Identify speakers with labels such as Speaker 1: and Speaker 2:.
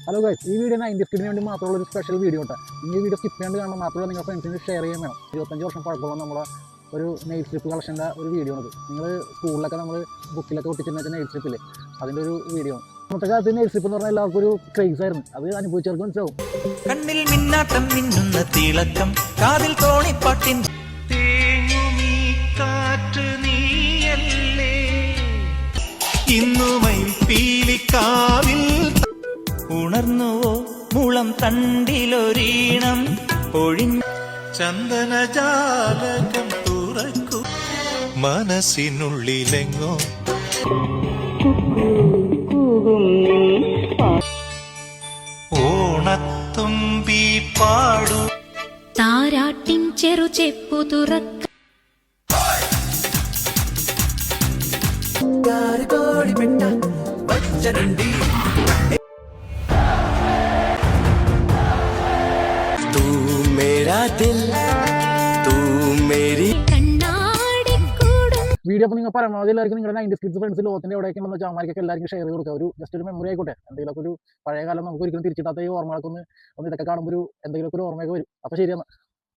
Speaker 1: Hello guys, ഈ video 90s കിഡിന് വേണ്ടി മാത്രമുള്ള ഒരു സ്പെഷ്യൽ വീഡിയോ ഉണ്ട്. ഈ വീഡിയോ സ്കിപ്പ് ചെയ്യാണ്ട് കാണാൻ മാത്രമല്ല നിങ്ങളുടെ ഫ്രണ്ട്സിന് ഷെയർ ചെയ്യാൻ വേണം. 25 വർഷം പഴക്കമുള്ള നമ്മുടെ ഒരു നെയിൽ സ്ട്രിപ്പ് കളക്ഷൻ്റെ ഒരു വീഡിയോ ആണ്. നിങ്ങൾ സ്കൂളിലൊക്കെ നമ്മൾ ബുക്കിലൊക്കെ ഒട്ടിച്ചിരുന്ന നെയിൽ സ്ട്രിപ്പില്ലേ, അതിൻ്റെ ഒരു വീഡിയോ ആണ്. ഇന്നത്തെ കാലത്ത് നെയിൽ സ്ട്രിപ്പ് എന്ന് പറഞ്ഞാൽ എല്ലാവർക്കും ഒരു ക്രേസ് ആയിരുന്നു. അത് അനുഭവിച്ചവർക്ക് മനസ്സിലാവും.
Speaker 2: കണ്ണിൽ മിന്നാട്ടം മിന്നുന്ന തിളക്കം, കാതിൽ തോണിപ്പാട്ടിൻ ഇന്നുമൈ പീലിക്കാവിൽ ഉണർന്നുവോ മുളം തണ്ടിലൊരീണം ഒഴിഞ്ഞ ചന്ദനജാലകം തുറക്കൂ മനസ്സിനുള്ളിലെങ്ങോ ഓണത്തുമ്പി പാടു
Speaker 3: താരാട്ടിൻ ചെറുചെപ്പു തുറക്ക
Speaker 2: तू मेरा दिल तू मेरी
Speaker 1: വീഡിയോ അപ്പോൾ നിങ്ങൾ പരമാവധി എല്ലാവർക്കും നിങ്ങളുടെ 90s കിഡ്സ് ഫ്രണ്ട്സ് ലോകത്തിൻ്റെ എവിടെയൊക്കെ ഉണ്ടെന്ന് ചാമാരിക്കൊക്കെ എല്ലാവർക്കും ഷെയർ ചെയ്ത് കൊടുക്കുക. ഒരു ജസ്റ്റ് ഒരു മെമ്മറി ആയിക്കോട്ടെ. എന്തെങ്കിലുമൊക്കെ ഒരു പഴയ കാലം നമുക്ക് ഒരിക്കലും തിരിച്ചിട്ടാത്ത ഈ ഓർമ്മകൾക്കൊന്ന് ഇതൊക്കെ കാണുമ്പോൾ ഒരു എന്തെങ്കിലുമൊക്കെ ഒരു ഓർമ്മയൊക്കെ വരും. അപ്പോൾ ശരിയാണ്.